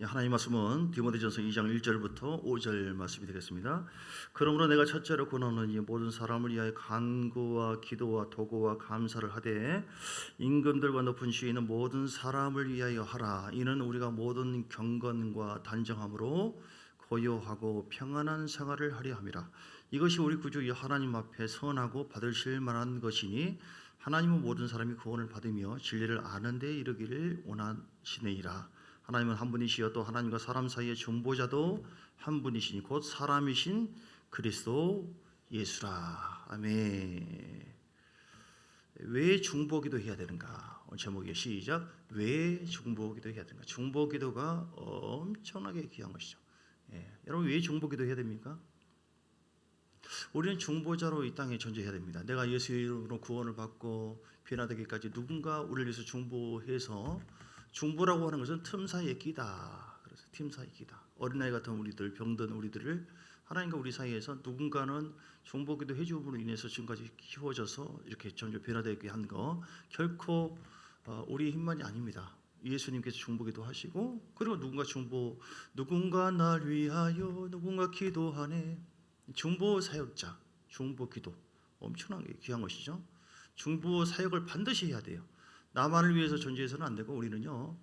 하나님 말씀은 디모데전서 2장 1절부터 5절 말씀이 되겠습니다. 그러므로 내가 첫째로 권하노니 모든 사람을 위하여 간구와 기도와 도구와 감사를 하되 임금들과 높은 시에 있는 모든 사람을 위하여 하라. 이는 우리가 모든 경건과 단정함으로 고요하고 평안한 생활을 하려 함이라. 이것이 우리 구주 하나님 앞에 선하고 받으실 만한 것이니 하나님은 모든 사람이 구원을 받으며 진리를 아는 데 이르기를 원하시느니라. 하나님은 한 분이시여 또 하나님과 사람 사이의 중보자도 한 분이시니 곧 사람이신 그리스도 예수라. 아멘. 왜 중보기도 해야 되는가? 오늘 제목이 시작. 왜 중보기도 해야 되는가? 중보기도가 엄청나게 귀한 것이죠. 여러분 왜 중보기도 해야 됩니까? 우리는 중보자로 이 땅에 존재해야 됩니다. 내가 예수 이름으로 구원을 받고 변화되기까지 누군가 우리를 위해서 중보해서, 중보라고 하는 것은 틈 사이에 끼다. 그래서 틈 사이에 끼다. 어린아이 같은 우리들, 병든 우리들을 하나님과 우리 사이에서 누군가는 중보기도 해줌으로 인해서 지금까지 키워져서 이렇게 점점 변화되게 한 거 결코 우리의 힘만이 아닙니다. 예수님께서 중보기도 하시고, 그리고 누군가 날 위하여 누군가 기도하네. 중보 사역자, 중보 기도 엄청나게 귀한 것이죠. 중보 사역을 반드시 해야 돼요. 나만을 위해서 존재해서는 안 되고, 우리는요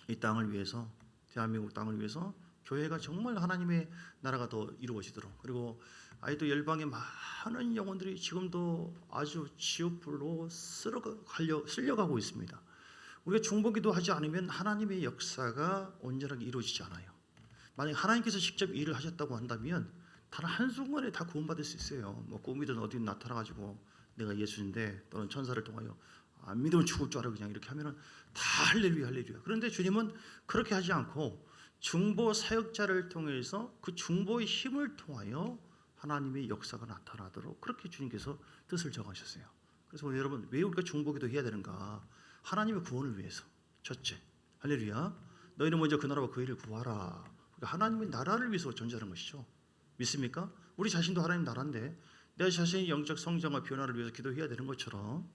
이 땅을 위해서, 대한민국 땅을 위해서 교회가 정말 하나님의 나라가 더 이루어지도록, 그리고 아직도 열방의 많은 영혼들이 지금도 아주 지옥불로 쓸려가고 있습니다. 우리가 중보기도 하지 않으면 하나님의 역사가 온전하게 이루어지지 않아요. 만약 하나님께서 직접 일을 하셨다고 한다면 단 한순간에 다 구원받을 수 있어요. 뭐 꿈이든 어디든 나타나가지고 내가 예수인데 또는 천사를 통하여 안 믿으면 죽을 줄 알아 그냥 이렇게 하면은 다 할렐루야 할렐루야. 그런데 주님은 그렇게 하지 않고 중보 사역자를 통해서 그 중보의 힘을 통하여 하나님의 역사가 나타나도록 그렇게 주님께서 뜻을 정하셨어요. 그래서 오늘 여러분 왜 우리가 중보기도 해야 되는가? 하나님의 구원을 위해서. 첫째, 할렐루야. 너희는 먼저 그 나라와 그 일을 구하라. 그러니까 하나님의 나라를 위해서 존재하는 것이죠. 믿습니까? 우리 자신도 하나님 나라인데 내 자신의 영적 성장과 변화를 위해서 기도해야 되는 것처럼,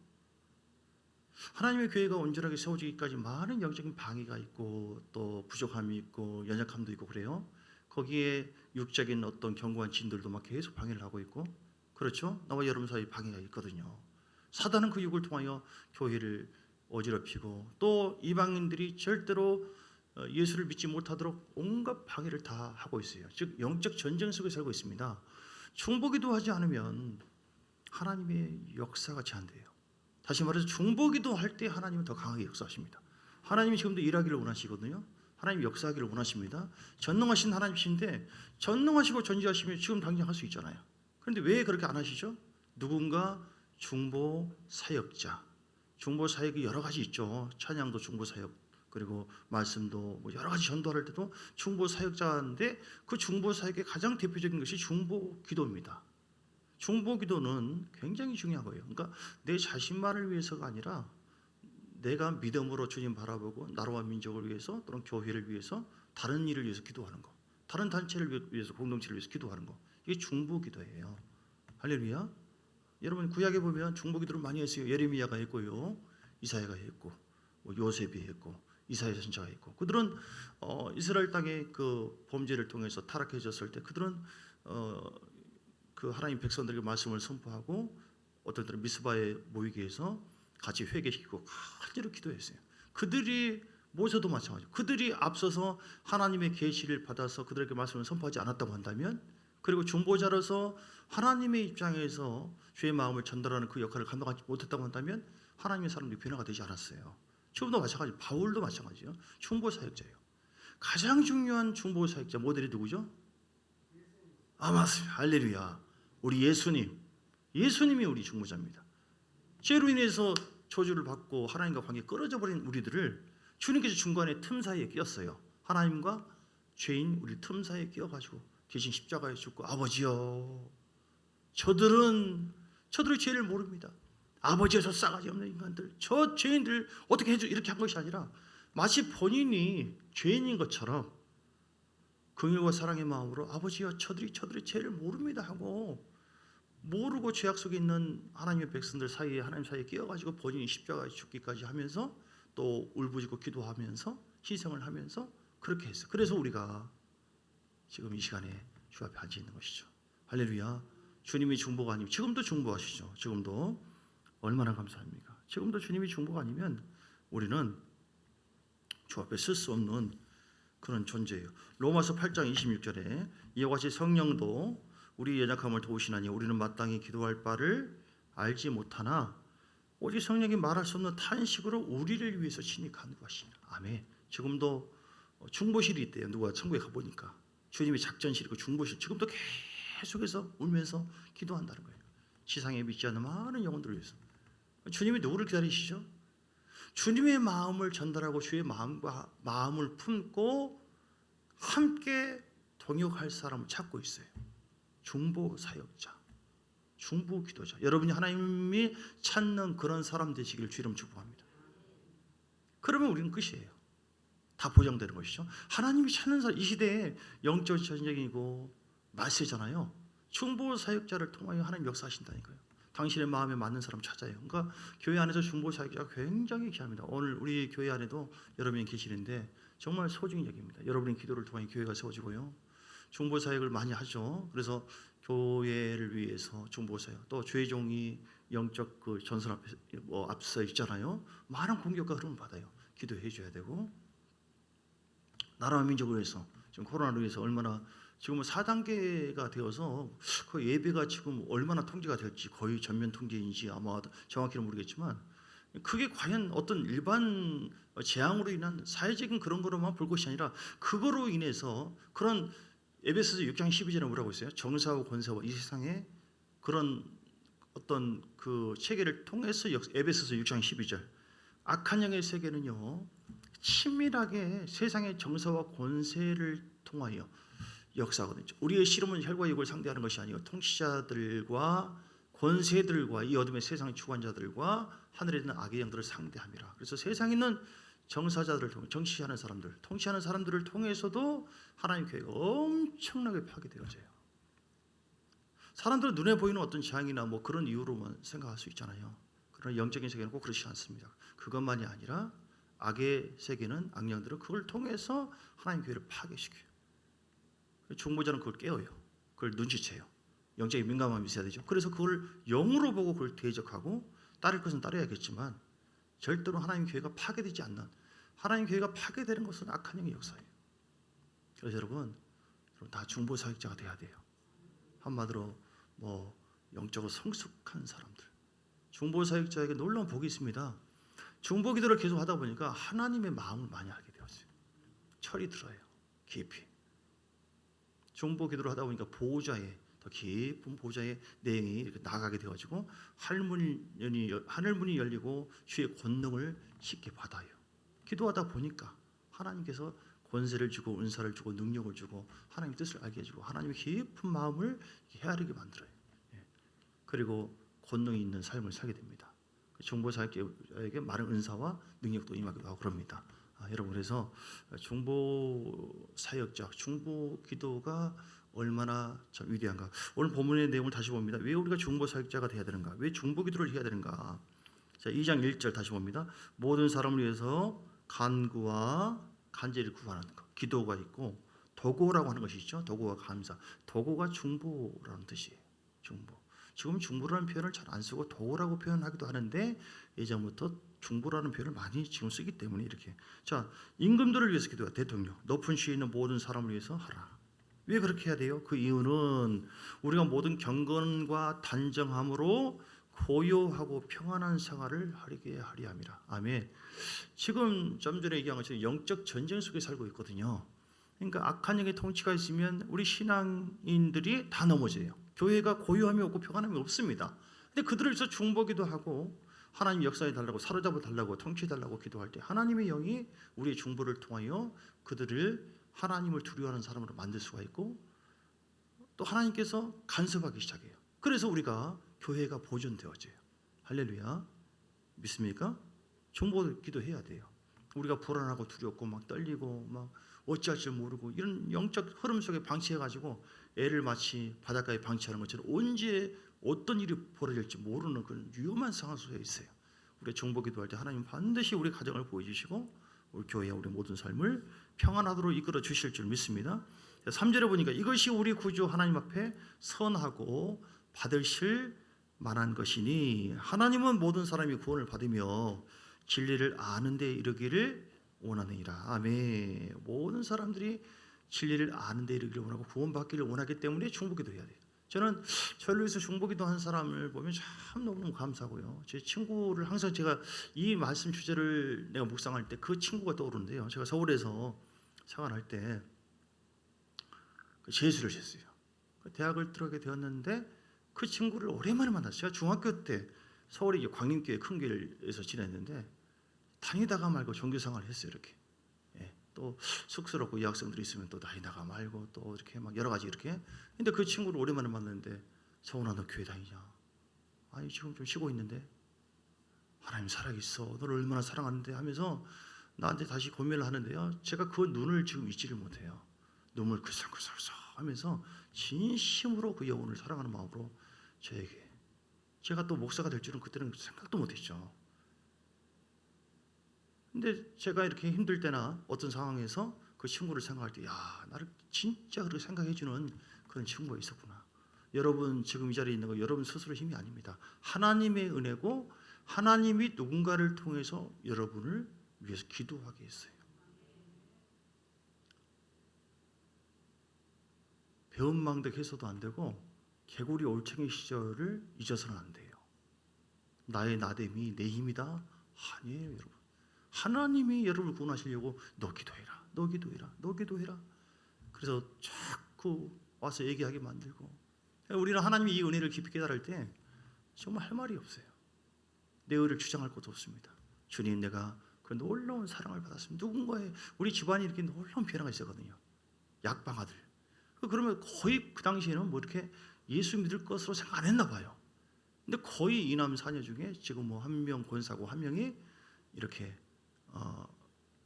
하나님의 교회가 온전하게 세워지기까지 많은 영적인 방해가 있고 또 부족함이 있고 연약함도 있고 그래요. 거기에 육적인 어떤 견고한 진들도 막 계속 방해를 하고 있고, 그렇죠? 나와 여러분 사이 방해가 있거든요. 사단은 그 육을 통하여 교회를 어지럽히고 또 이방인들이 절대로 예수를 믿지 못하도록 온갖 방해를 다 하고 있어요. 즉 영적 전쟁 속에 살고 있습니다. 중보기도 하지 않으면 하나님의 역사가 제한돼요. 다시 말해서 중보기도 할 때 하나님은 더 강하게 역사하십니다. 하나님이 지금도 일하기를 원하시거든요. 하나님이 역사하기를 원하십니다. 전능하신 하나님이신데 전능하시고 전지하시면 지금 당장 할 수 있잖아요. 그런데 왜 그렇게 안 하시죠? 누군가 중보 사역자, 중보 사역이 여러 가지 있죠. 찬양도 중보 사역, 그리고 말씀도 뭐 여러 가지 전도할 때도 중보 사역자인데 그 중보 사역의 가장 대표적인 것이 중보 기도입니다. 중보 기도는 굉장히 중요한 거예요. 그러니까 내 자신만을 위해서가 아니라 내가 믿음으로 주님 바라보고 나라와 민족을 위해서 또는 교회를 위해서 다른 일을 위해서 기도하는 거, 다른 단체를 위해서 공동체를 위해서 기도하는 거, 이게 중보 기도예요. 할렐루야. 여러분 구약에 보면 중보 기도를 많이 했어요. 예레미야가 했고요, 이사야가 했고, 요셉이 했고, 이사야 선지자가 있고, 그들은 이스라엘 땅의 그 범죄를 통해서 타락해졌을 때 그들은 그 하나님 백성들에게 말씀을 선포하고 어떤 때는 미스바에 모이게 해서 같이 회개시키고 간절히 기도했어요. 그들이 모세도 마찬가지고, 그들이 앞서서 하나님의 계시를 받아서 그들에게 말씀을 선포하지 않았다고 한다면, 그리고 중보자로서 하나님의 입장에서 주의 마음을 전달하는 그 역할을 감당하지 못했다고 한다면 하나님의 사람들이 변화가 되지 않았어요. 지금도 마찬가지, 바울도 마찬가지예요. 중보 사역자예요. 가장 중요한 중보 사역자 모델이 누구죠? 맞습니다. 할렐루야. 우리 예수님이 우리 중보자입니다. 죄로 인해서 저주를 받고 하나님과 관계 끊어져 버린 우리들을 주님께서 중간에 틈 사이에 끼었어요. 하나님과 죄인 우리 틈 사이에 끼어가지고 대신 십자가에 죽고, 아버지여, 저들이 죄를 모릅니다. 아버지여, 저 싸가지 없는 인간들, 저 죄인들 어떻게 해줘, 이렇게 한 것이 아니라 마치 본인이 죄인인 것처럼 긍휼과 사랑의 마음으로 아버지여, 저들이 죄를 모릅니다 하고, 모르고 죄악 속에 있는 하나님의 백성들 사이에, 하나님 사이에 끼어가지고 본인이 십자가에 죽기까지 하면서 또 울부짖고 기도하면서 희생을 하면서 그렇게 했어요. 그래서 우리가 지금 이 시간에 주 앞에 앉아 있는 것이죠. 할렐루야. 주님이 중보가 아니면 지금도 중보하시죠. 지금도 얼마나 감사합니까? 지금도 주님이 중보가 아니면 우리는 주 앞에 쓸 수 없는 그런 존재예요. 로마서 8장 26절에 이와 같이 성령도 우리 연약함을 도우시나니 우리는 마땅히 기도할 바를 알지 못하나 오직 성령이 말할 수 없는 탄식으로 우리를 위해서 친히 간구하시나. 아멘. 지금도 중보실이 있대요. 누가 천국에 가보니까 주님이 작전실이고 중보실 지금도 계속해서 울면서 기도한다는 거예요. 지상에 믿지 않는 많은 영혼들을 위해서. 주님이 누구를 기다리시죠? 주님의 마음을 전달하고 주의 마음을 품고 함께 동역할 사람을 찾고 있어요. 중보 사역자, 중보 기도자. 여러분이 하나님이 찾는 그런 사람 되시길 주님 축복합니다. 그러면 우리는 끝이에요. 다 보장되는 것이죠. 하나님이 찾는 사람, 이 시대에 영적 전쟁이고 말세잖아요. 중보 사역자를 통하여 하나님 역사하신다니까요. 당신의 마음에 맞는 사람 찾아요. 그러니까 교회 안에서 중보 사역자가 굉장히 귀합니다. 오늘 우리 교회 안에도 여러분이 계시는데 정말 소중히 여깁니다. 여러분의 기도를 통해 교회가 세워지고요. 중보 사역을 많이 하죠. 그래서 교회를 위해서 중보 사역, 또 죄종이 영적 그 전선 앞에 앞서 있잖아요. 많은 공격과 흐름을 받아요. 기도해 줘야 되고, 나라와 민족을 위해서 지금 코로나로 인해서 얼마나 지금 4단계가 되어서 그 예배가 지금 얼마나 통제가 될지 거의 전면 통제인지 아마 정확히는 모르겠지만 그게 과연 어떤 일반 재앙으로 인한 사회적인 그런 거로만 볼 것이 아니라 그거로 인해서 그런 에베소서 6장 12절에 뭐라고 있어요? 정사와 권세와 이 세상에 그런 어떤 그 체계를 통해서 에베소서 6장 12절 악한 영의 세계는요 친밀하게 세상의 정사와 권세를 통하여 역사거든요. 우리의 씨름은 혈과 육을 상대하는 것이 아니고 통치자들과 권세들과 이 어둠의 세상의 주관자들과 하늘에 있는 악의 영들을 상대함이라. 그래서 세상에 있는 정사자들을 통해 정치하는 사람들, 통치하는 사람들을 통해서도 하나님 교회가 엄청나게 파괴되어져요. 사람들은 눈에 보이는 어떤 재앙이나 뭐 그런 이유로만 생각할 수 있잖아요. 그러나 영적인 세계는 꼭 그렇지 않습니다. 그것만이 아니라 악의 세계는 악령들은 그걸 통해서 하나님 교회를 파괴시켜요. 중보자는 그걸 깨어요. 그걸 눈치채요. 영적인 민감함이 있어야 되죠. 그래서 그걸 영으로 보고 그걸 대적하고 따를 것은 따라야겠지만 절대로 하나님 교회가 파괴되지 않는, 하나님 교회가 파괴되는 것은 악한 영의 역사예요. 그래서 여러분 다 중보 사역자가 돼야 돼요. 한마디로 뭐 영적으로 성숙한 사람들. 중보 사역자에게 놀라운 복이 있습니다. 중보 기도를 계속 하다 보니까 하나님의 마음을 많이 알게 되었어요. 철이 들어요. 깊이. 중보 기도를 하다 보니까 보호자의 더 깊은 보호자의 내용이 이렇게 나가게 되어지고 하늘문이 열리고 주의 권능을 쉽게 받아요. 기도하다 보니까 하나님께서 권세를 주고 은사를 주고 능력을 주고 하나님의 뜻을 알게 해주고 하나님의 깊은 마음을 헤아리게 만들어요. 그리고 권능이 있는 삶을 살게 됩니다. 중보 사역자에게 많은 은사와 능력도 임하기도 하고 그럽니다. 여러분 그래서 중보 사역자, 중보 기도가 얼마나 참 위대한가. 오늘 본문의 내용을 다시 봅니다. 왜 우리가 중보 사역자가 돼야 되는가? 왜 중보 기도를 해야 되는가? 자, 2장 1절 다시 봅니다. 모든 사람을 위해서 간구와 간절히 구하는 것, 기도가 있고 도고라고 하는 것이 있죠. 도고와 감사. 도고가 중보라는 뜻이에요. 중보. 지금 중보라는 표현을 잘 안 쓰고 도고라고 표현하기도 하는데 예전부터 중보라는 표현을 많이 지금 쓰기 때문에 이렇게. 자, 임금들을 위해서 기도해. 대통령, 높은 시에 있는 모든 사람을 위해서 하라. 왜 그렇게 해야 돼요? 그 이유는 우리가 모든 경건과 단정함으로 고요하고 평안한 생활을 하게 하리 함이라. 아멘. 지금 좀 전에 얘기한 것처럼 영적 전쟁 속에 살고 있거든요. 그러니까 악한 영의 통치가 있으면 우리 신앙인들이 다 넘어져요. 교회가 고요함이 없고 평안함이 없습니다. 근데 그들을 위해서 중보기도 하고 하나님 역사해 달라고 사로잡아 달라고 통치해 달라고 기도할 때 하나님의 영이 우리의 중보를 통하여 그들을 하나님을 두려워하는 사람으로 만들 수가 있고 또 하나님께서 간섭하기 시작해요. 그래서 우리가 교회가 보존되어져요. 할렐루야. 믿습니까? 중보기도 해야 돼요. 우리가 불안하고 두렵고 막 떨리고 막 어찌할 줄 모르고 이런 영적 흐름 속에 방치해가지고 애를 마치 바닷가에 방치하는 것처럼 언제 어떤 일이 벌어질지 모르는 그런 위험한 상황 속에 있어요. 우리가 중보기도 할 때 하나님 반드시 우리 가정을 보여주시고 우리 교회와 우리 모든 삶을 평안하도록 이끌어 주실 줄 믿습니다. 3절에 보니까 이것이 우리 구주 하나님 앞에 선하고 받으실 만한 것이니 하나님은 모든 사람이 구원을 받으며 진리를 아는 데 이르기를 원하느니라. 아멘. 모든 사람들이 진리를 아는 데 이르기를 원하고 구원받기를 원하기 때문에 중보기도 해야 돼요. 저는 저를 위해서 중보기도 한 사람을 보면 참 너무너무 감사하고요. 제 친구를 항상 제가 이 말씀 주제를 내가 묵상할 때 그 친구가 떠오르는데요. 제가 서울에서 생활할 때 재수를 했어요. 대학을 들어가게 되었는데 그 친구를 오랜만에 만났어요. 제가 중학교 때 서울의 광림교회 큰 교회에서 지냈는데 다니다가 말고 종교생활을 했어요. 이렇게. 또 쑥스럽고 여학생들이 있으면 또 다니다가 말고 또 이렇게 막 여러 가지 이렇게. 근데 그 친구를 오랜만에 만났는데 서훈아 너 교회 다니냐? 아니 지금 좀 쉬고 있는데 하나님 살아있어. 너를 얼마나 사랑하는데 하면서 나한테 다시 고민을 하는데요. 제가 그 눈을 지금 잊지를 못해요. 눈물 글썽글썽 하면서 진심으로 그 영혼을 사랑하는 마음으로 저에게 제가 또 목사가 될 줄은 그때는 생각도 못했죠. 근데 제가 이렇게 힘들 때나 어떤 상황에서 그 친구를 생각할 때, 야, 나를 진짜 그렇게 생각해주는 그런 친구가 있었구나. 여러분 지금 이 자리에 있는 거 여러분 스스로 힘이 아닙니다. 하나님의 은혜고 하나님이 누군가를 통해서 여러분을 위해서 기도하게 했어요. 배은망덕해서도 안 되고 개구리 올챙이 시절을 잊어서는 안 돼요. 나의 나됨이 내 힘이다? 아니에요, 여러분. 하나님이 여러분을 구원하시려고 너 기도해라, 너 기도해라, 너 기도해라. 그래서 자꾸 와서 얘기하게 만들고. 우리는 하나님이 이 은혜를 깊이 깨달을 때 정말 할 말이 없어요. 내 의를 주장할 것도 없습니다. 주님, 내가 그 놀라운 사랑을 받았습니다. 누군가의 우리 집안이 이렇게 놀라운 변화가 있었거든요. 약방 아들. 그러면 거의 그 당시에는 뭐 이렇게 예수 믿을 것으로 생각 안 했나 봐요. 근데 거의 이남 사녀 중에 지금 뭐 한 명 권사고 한 명이 이렇게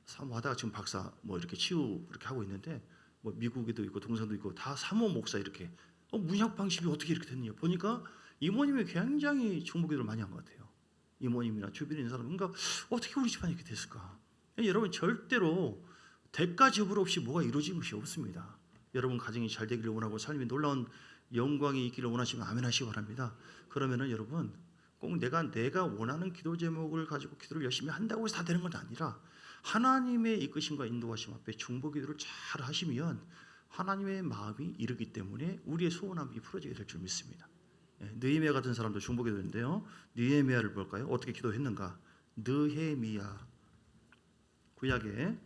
사모하다가 지금 박사 뭐 이렇게 치유 이렇게 하고 있는데 뭐 미국에도 있고 동생도 있고 다 사모 목사 이렇게 문약 방식이 어떻게 이렇게 됐느냐 보니까 이모님이 굉장히 중보기도를 많이 한 것 같아요. 이모님이나 주변에 있는 사람 그러니까 어떻게 우리 집안이 이렇게 됐을까? 여러분 절대로 대가 지불 없이 뭐가 이루어진 것이 없습니다. 여러분 가정이 잘 되기를 원하고 삶이 놀라운 영광이 있기를 원하시면 아멘 하시기 바랍니다. 그러면은 여러분 꼭 내가 원하는 기도 제목을 가지고 기도를 열심히 한다고 해서 다 되는 건 아니라 하나님의 이끄심과 인도하심 앞에 중보 기도를 잘 하시면 하나님의 마음이 이르기 때문에 우리의 소원함이 풀어지게 될 줄 믿습니다. 느헤미야 같은 사람도 중보 기도인데요. 느헤미야를 볼까요? 어떻게 기도했는가? 느헤미야 구약에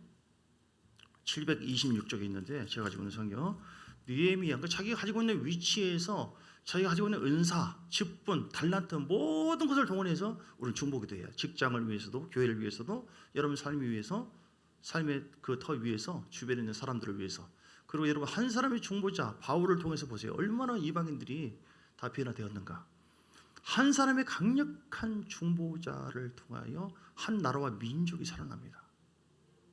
726쪽에 있는데 제가 가지고 있는 성경 느헤미야 자기가 가지고 있는 위치에서 자기가 가지고 있는 은사, 직분, 달란트 모든 것을 동원해서 우리는 중보기도해요. 직장을 위해서도 교회를 위해서도 여러분 삶을 위해서 삶의 그 터 위에서 주변에 있는 사람들을 위해서 그리고 여러분 한 사람의 중보자 바울을 통해서 보세요. 얼마나 이방인들이 다 변화되었는가. 한 사람의 강력한 중보자를 통하여 한 나라와 민족이 살아납니다.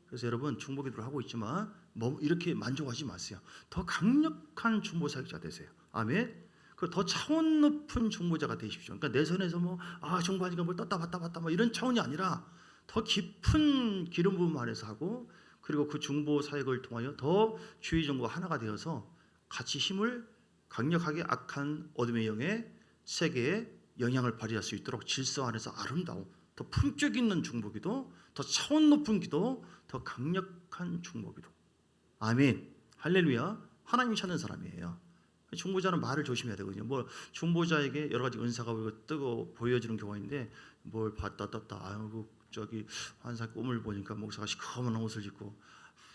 그래서 여러분 중보기도를 하고 있지만 뭐 이렇게 만족하지 마세요. 더 강력한 중보 사역자 되세요. 아멘. 그 더 차원 높은 중보자가 되십시오. 그러니까 내 선에서 뭐 중보하니까 뭘 떴다 봤다 뭐 이런 차원이 아니라 더 깊은 기름 부음 안에서 하고 그리고 그 중보 사역을 통하여 더 주의 정과 하나가 되어서 같이 힘을 강력하게 악한 어둠의 영의 세계에 영향을 발휘할 수 있도록 질서 안에서 아름다운 더 품격 있는 중보기도, 더 차원 높은 기도, 더 강력한 중보기도. 아멘. 할렐루야. 하나님이 찾는 사람이에요. 중보자는 말을 조심해야 되거든요. 뭐 중보자에게 여러 가지 은사가 뜨고 보여지는 경우가 있는데 뭘 봤다 떴다. 아이고 저기 환사 꿈을 보니까 목사가 시커먼 옷을 입고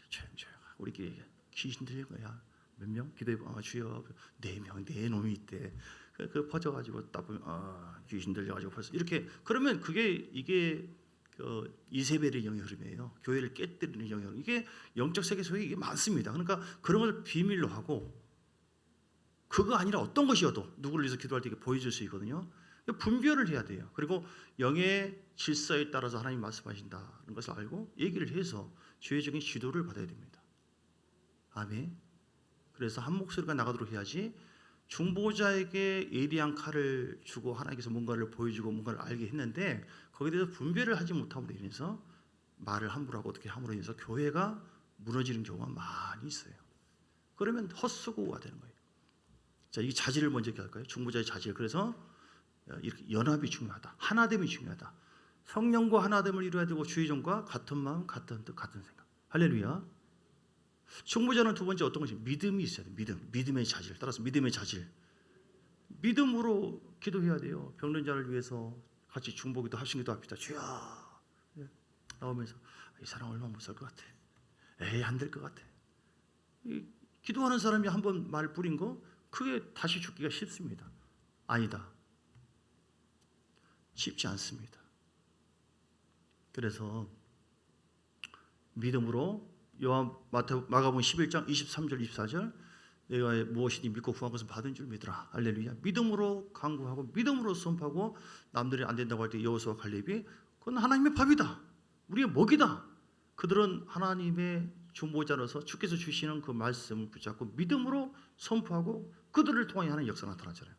조용조용 우리끼리 귀신 들린 거야. 몇 명? 기도해봐. 주여 4명 4놈이 있대. 그 퍼져가지고 딱 보면 귀신 들려가지고 벌써 이렇게 그러면 이게 이세벨의 영의 흐름이에요. 교회를 깨뜨리는 영의 흐름. 이게 영적 세계 속에 이게 많습니다. 그러니까 그런 걸 비밀로 하고 그거 아니라 어떤 것이어도 누구를 위해서 기도할 때 보여줄 수 있거든요. 분별을 해야 돼요. 그리고 영의 질서에 따라서 하나님 말씀하신다는 것을 알고 얘기를 해서 주의적인 지도를 받아야 됩니다. 아멘. 그래서 한 목소리가 나가도록 해야지 중보자에게 예리한 칼을 주고 하나님께서 뭔가를 보여주고 뭔가를 알게 했는데 거기에 대해서 분별을 하지 못함으로 인해서 말을 함부로 하고 어떻게 함부로 해서 교회가 무너지는 경우가 많이 있어요. 그러면 헛수고가 되는 거예요. 자, 이 자질을 먼저 할까요? 중보자의 자질. 그래서 이렇게 연합이 중요하다. 하나됨이 중요하다. 성령과 하나됨을 이루어야 되고 주의 종과 같은 마음, 같은 뜻, 같은 생각. 할렐루야. 중보자는 두 번째 어떤 것이 믿음이 있어야 돼요. 믿음의 자질. 따라서 믿음의 자질. 믿음으로 기도해야 돼요. 병든 자를 위해서 같이 중보기도 합심기도 합시다. 주여. 나오면서 이 사람 얼마 못 살 것 같아. 에이, 안 될 것 같아. 기도하는 사람이 한번 말 뿌린 거 그게 다시 죽기가 쉽습니다. 아니다. 쉽지 않습니다. 그래서 믿음으로 마가복음 11장 23절 24절 내가 무엇이니 믿고 구한 것은 받은 줄 믿으라. 할렐루야. 믿음으로 간구하고 믿음으로 선포하고 남들이 안 된다고 할 때 여호수아와 갈렙이 그건 하나님의 밥이다. 우리의 먹이다. 그들은 하나님의 중보자로서 주께서 주시는 그 말씀을 붙잡고 믿음으로 선포하고 그들을 통하여 하는 역사가 나타나잖아요.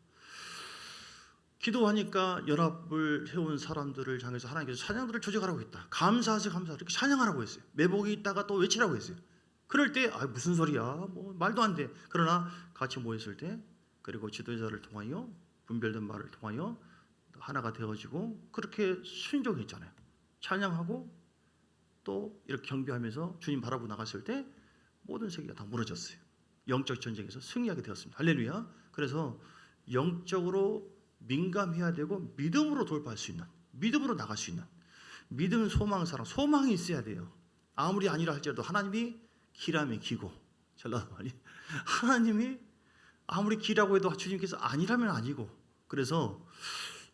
기도하니까 연합을 해온 사람들을 향해서 하나님께서 찬양들을 조직하라고 했다. 감사하세요, 감사하세요. 이렇게 찬양하라고 했어요. 매복이 있다가 또 외치라고 했어요. 그럴 때 무슨 소리야? 뭐 말도 안 돼. 그러나 같이 모였을 때 그리고 지도자를 통하여 분별된 말을 통하여 하나가 되어지고 그렇게 순종했잖아요. 찬양하고 또 이렇게 경배하면서 주님 바라보고 나갔을 때 모든 세계가 다 무너졌어요. 영적 전쟁에서 승리하게 되었습니다. 할렐루야. 그래서 영적으로 민감해야 되고 믿음으로 돌파할 수 있는, 믿음으로 나갈 수 있는 믿음, 소망, 사랑. 소망이 있어야 돼요. 아무리 아니라 할지라도 하나님이 기라면 기고, 전라도 말이 하나님이 아무리 기라고 해도 주님께서 아니라면 아니고. 그래서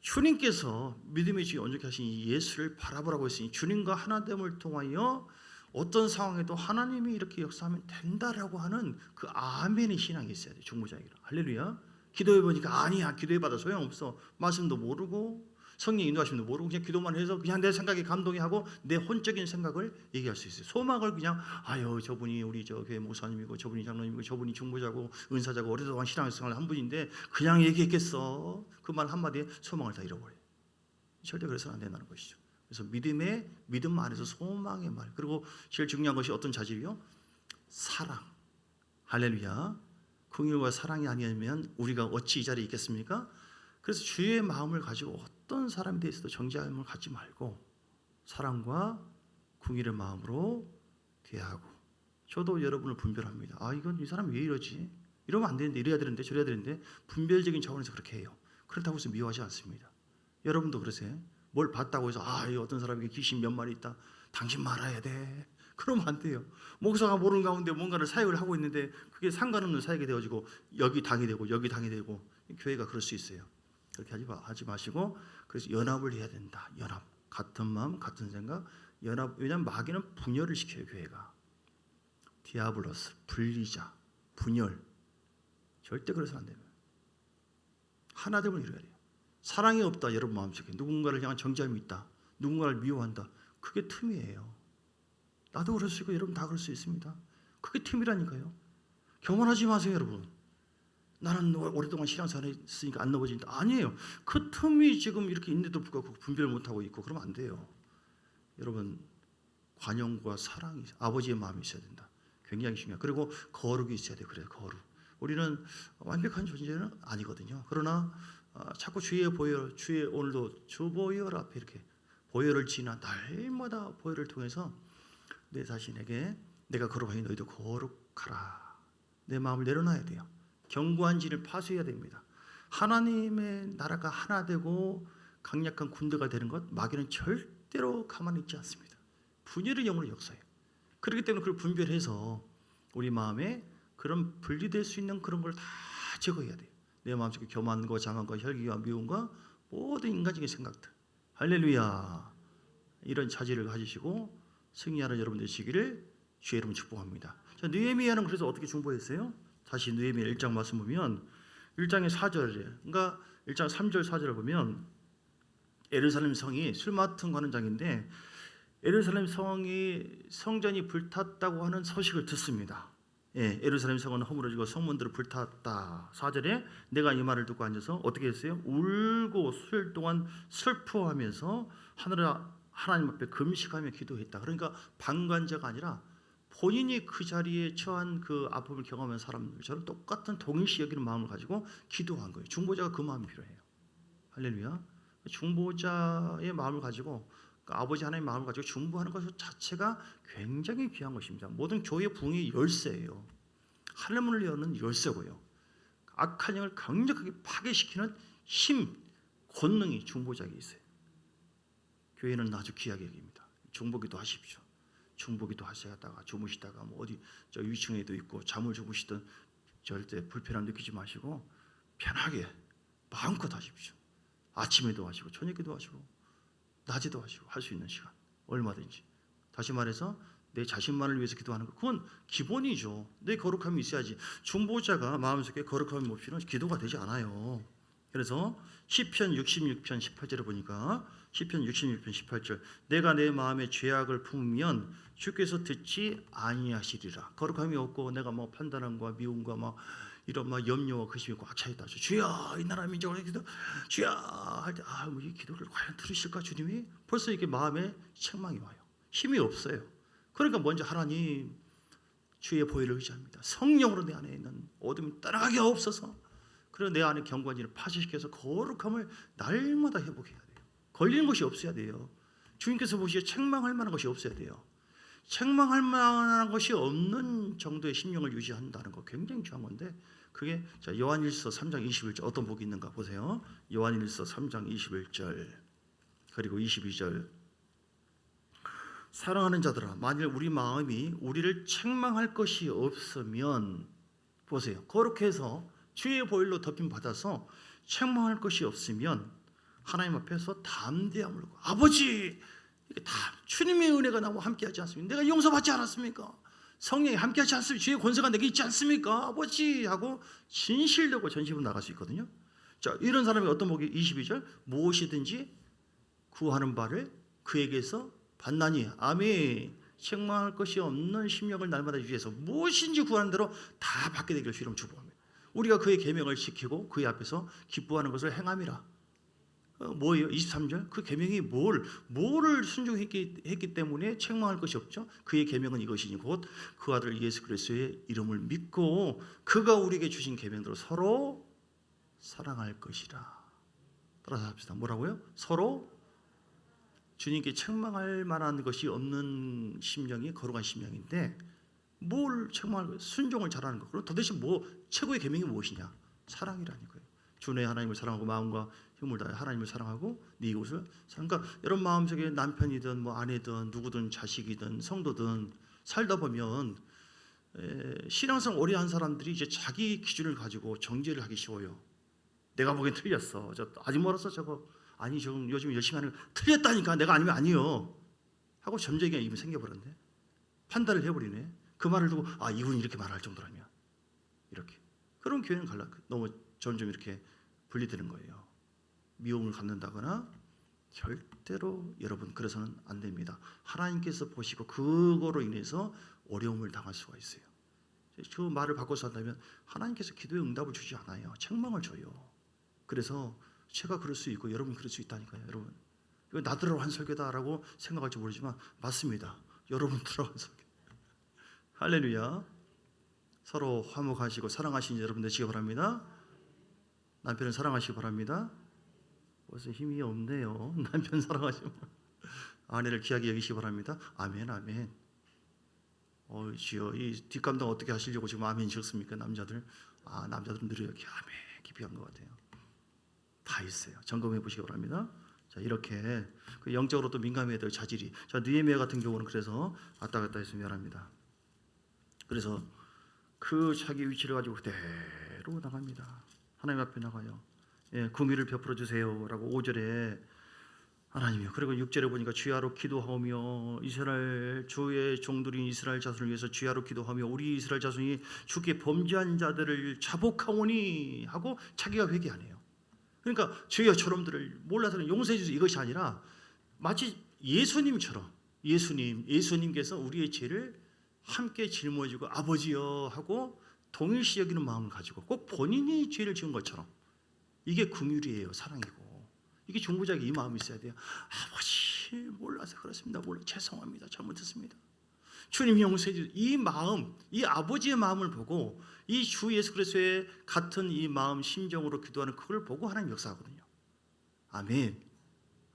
주님께서 믿음의 주에 온전케 하신 이 예수를 바라보라고 했으니 주님과 하나됨을 통하여 어떤 상황에도 하나님이 이렇게 역사하면 된다라고 하는 그 아멘의 신앙이 있어야 돼요. 중보자에게. 할렐루야. 기도해보니까 아니야, 기도해봐도 소용없어. 말씀도 모르고 성령 인도하심도 모르고 그냥 기도만 해서 그냥 내 생각에 감동이 하고 내 혼적인 생각을 얘기할 수 있어요. 소망을 그냥 저분이 우리 저 교회 목사님이고 저분이 장로님이고 저분이 중보자고 은사자고 오랫동안 신앙생활을 한 분인데 그냥 얘기했겠어. 그 말 한마디에 소망을 다 잃어버려요. 절대 그래서는 안 된다는 것이죠. 그래서 믿음 안에서 소망의 말. 그리고 제일 중요한 것이 어떤 자질이요? 사랑. 할렐루야. 긍휼과 사랑이 아니면 우리가 어찌 이 자리에 있겠습니까? 그래서 주의 마음을 가지고 어떤 사람에 대해서도 정죄함을 갖지 말고 사랑과 긍휼의 마음으로 대하고. 저도 여러분을 분별합니다. 이건 이 사람 왜 이러지? 이러면 안 되는데, 이래야 되는데, 저래야 되는데 분별적인 차원에서 그렇게 해요. 그렇다고 해서 미워하지 않습니다. 여러분도 그러세요? 뭘 봤다고 해서 어떤 사람에게 귀신 몇 마리 있다. 당신 말아야 돼. 그러면 안 돼요. 목사가 모르는 가운데 뭔가를 사역을 하고 있는데 그게 상관없는 사역이 되어지고 여기 당이 되고 여기 당이 되고 교회가 그럴 수 있어요. 그렇게 하지 마시고 그래서 연합을 해야 된다. 연합. 같은 마음, 같은 생각. 연합. 왜냐하면 마귀는 분열을 시켜요. 교회가. 디아블로스, 분리자, 분열. 절대 그래서는 안 됩니다. 하나됨을 이루어야 돼요. 사랑이 없다. 여러분 마음속에 누군가를 향한 정죄함이 있다. 누군가를 미워한다. 그게 틈이에요. 나도 그럴 수 있고 여러분 다 그럴 수 있습니다. 그게 틈이라니까요. 교만하지 마세요, 여러분. 나는 오랫동안 신앙생활 했으니까 안 넘어진다. 아니에요. 그 틈이 지금 이렇게 있는데도 불구하고 분별 못하고 있고 그러면 안 돼요. 여러분, 관용과 사랑이, 아버지의 마음이 있어야 된다. 굉장히 중요해요. 그리고 거룩이 있어야 돼요. 그래요, 거룩. 우리는 완벽한 존재는 아니거든요. 그러나 자꾸 주의 보혈, 주의 오늘도 주 보혈 앞에 이렇게 보혈을 지나 날마다 보혈을 통해서 내 자신에게 내가 거룩하니 너희도 거룩하라. 내 마음을 내려놔야 돼요. 견고한 진을 파수해야 됩니다. 하나님의 나라가 하나 되고 강력한 군대가 되는 것 마귀는 절대로 가만히 있지 않습니다. 분열의 영으로 역사해요. 그렇기 때문에 그걸 분별해서 우리 마음에 그런 분리될 수 있는 그런 걸 다 제거해야 돼요. 내 마음속에 교만과 장한과 혈기와 미움과 모든 인간적인 생각들. 할렐루야. 이런 자질을 가지시고 승리하는 여러분 되시기를 주의 이름으로 축복합니다. 자, 느헤미야는 그래서 어떻게 중보했어요? 다시 느헤미야 1장 말씀 보면 1장의 4절에 그러니까 1장 3절 4절을 보면 예루살렘 성이 술 맡은 거는 장인데 예루살렘 성이 성전이 불탔다고 하는 소식을 듣습니다. 예루살렘 성은 허물어지고 성문들을 불탔다. 4절에 내가 이 말을 듣고 앉아서 어떻게 했어요? 울고 수일 동안 슬퍼하면서 하늘아 하나님 앞에 금식하며 기도했다. 그러니까 방관자가 아니라 본인이 그 자리에 처한 그 아픔을 경험한 사람들처럼 똑같은 동일시 여기는 마음을 가지고 기도한 거예요. 중보자가 그 마음이 필요해요. 할렐루야. 중보자의 마음을 가지고 아버지 하나님의 마음을 가지고 중보하는 것 자체가 굉장히 귀한 것입니다. 모든 교회 부흥의 열쇠예요. 하늘문을 여는 열쇠고요. 악한 영을 강력하게 파괴시키는 힘, 권능이 중보자에게 있어요. 교회는 아주 귀하게 여깁니다. 중보기도 하십시오. 중보기도 하시다가 주무시다가 뭐 어디 저 위층에도 있고 잠을 주무시든 절대 불편함 느끼지 마시고 편하게 마음껏 하십시오. 아침에도 하시고 저녁에도 하시고 낮에도 하시고 할 수 있는 시간 얼마든지. 다시 말해서 내 자신만을 위해서 기도하는 것 그건 기본이죠. 내 거룩함이 있어야지. 중보자가 마음속에 거룩함이 없이는 기도가 되지 않아요. 그래서 시편 66편 18절에 보니까 시편 66편 18절 내가 내 마음에 죄악을 품으면 주께서 듣지 아니하시리라. 거룩함이 없고 내가 뭐 판단함과 미움과 막 이런 막 염려와 근심이 꽉 차 있다. 주여 이 나라 민족을 기도 주여 할 때 이 기도를 과연 들으실까 주님이 벌써 이렇게 마음에 책망이 와요. 힘이 없어요. 그러니까 먼저 하나님 주의 보혈을 의지합니다. 성령으로 내 안에 있는 어둠이 떠나가게 하옵소서. 그리고 내 안에 경관지를 파쇄시켜서 거룩함을 날마다 회복해야 돼요. 걸리는 것이 없어야 돼요. 주님께서 보시기에 책망할 만한 것이 없어야 돼요. 책망할 만한 것이 없는 정도의 심령을 유지한다는 거 굉장히 중요한 건데 그게 자 요한일서 3장 21절 어떤 복이 있는가 보세요. 요한일서 3장 21절 그리고 22절 사랑하는 자들아 만일 우리 마음이 우리를 책망할 것이 없으면 보세요. 거룩해서 주의 보혈로 덮임 받아서 책망할 것이 없으면 하나님 앞에서 담대함으로 아버지 이게 다 주님의 은혜가 나와 함께하지 않습니까? 내가 용서받지 않았습니까? 성령이 함께하지 않습니까? 주의 권세가 내게 있지 않습니까? 아버지 하고 진실되고 전심으로 나갈 수 있거든요. 자 이런 사람이 어떤 복이 22절 무엇이든지 구하는 바를 그에게서 받나니 아멘. 책망할 것이 없는 심령을 날마다 유지해서 무엇인지 구하는 대로 다 받게 되기를 주님 축복합니다. 우리가 그의 계명을 지키고 그의 앞에서 기뻐하는 것을 행함이라. 뭐예요? 23절 그 계명이 뭐를 순종했기 때문에 책망할 것이 없죠. 그의 계명은 이것이니 곧 그 아들 예수 그리스도의 이름을 믿고 그가 우리에게 주신 계명대로 서로 사랑할 것이라. 따라서 합시다. 뭐라고요? 서로 주님께 책망할 만한 것이 없는 심령이 거룩한 심령인데 뭘 책망할 거예요? 순종을 잘하는 거. 그럼 도대체 뭐 최고의 계명이 무엇이냐? 사랑이라니까요. 주의 하나님을 사랑하고 마음과 힘을 다해 하나님을 사랑하고 네 이웃을 사랑. 그러니까 여러분 마음속에 남편이든 뭐 아내든 누구든 자식이든 성도든 살다 보면 신앙생 오래 한 사람들이 이제 자기 기준을 가지고 정죄를 하기 쉬워요. 내가 보기엔 틀렸어. 저 아직 멀었어 저거. 아니 지금 요즘 열심히 하는 거 틀렸다니까 내가 아니면 아니요 하고 점쟁이가 입이 생겨버렸네. 판단을 해버리네. 그 말을 두고 아 이분이 이렇게 말할 정도라면 이렇게. 그럼 교회는 너무 점점 이렇게 분리되는 거예요. 미움을 갖는다거나 절대로 여러분 그래서는 안 됩니다. 하나님께서 보시고 그거로 인해서 어려움을 당할 수가 있어요. 그 말을 바꿔서 한다면 하나님께서 기도에 응답을 주지 않아요. 책망을 줘요. 그래서 제가 그럴 수 있고 여러분 그럴 수 있다니까요. 여러분 이거 나더러 한 설교다라고 생각할지 모르지만 맞습니다. 여러분들로 한 설교. 할렐루야. 서로 화목하시고 사랑하시는 여러분 되시기 바랍니다. 남편을 사랑하시기 바랍니다. 벌써 힘이 없네요. 남편 사랑하시면 아내를 귀하게 여기시기 바랍니다. 아멘 아멘. 주여 이 뒷감당 어떻게 하시려고 지금 아멘 지었습니까? 남자들. 남자들은 느려요. 아멘 깊이 한 것 같아요. 다 있어요. 점검해 보시기 바랍니다. 자 이렇게 그 영적으로 또 민감해야 될 자질이. 자 느헤미야 같은 경우는 그래서 왔다 갔다 해서 미안합니다. 그래서 그 자기 위치를 가지고 그대로 나갑니다. 하나님 앞에 나가요. 긍휼을 베풀어 주세요라고 5절에 하나님이요. 그리고 6절에 보니까 주야로 기도하며 이스라엘 주의 종들인 이스라엘 자손을 위해서 주야로 기도하며 우리 이스라엘 자손이 주께 범죄한 자들을 자복하오니 하고 자기가 회개하네요. 그러니까 주여 저놈들을 몰라서는 용서해 주세요 이것이 아니라 마치 예수님처럼 예수님께서 우리의 죄를 함께 짊어지고 아버지여 하고 동일시 여기는 마음을 가지고 꼭 본인이 죄를 지은 것처럼 이게 긍휼이에요. 사랑이고 이게 중보자에게 이 마음이 있어야 돼요. 아버지 몰라서 그렇습니다. 죄송합니다. 잘못했습니다. 주님 용서해 주세요. 이 마음, 이 아버지의 마음을 보고 이 주 예수 그리스도의 같은 이 마음 심정으로 기도하는 그걸 보고 하나님 역사하거든요. 아멘.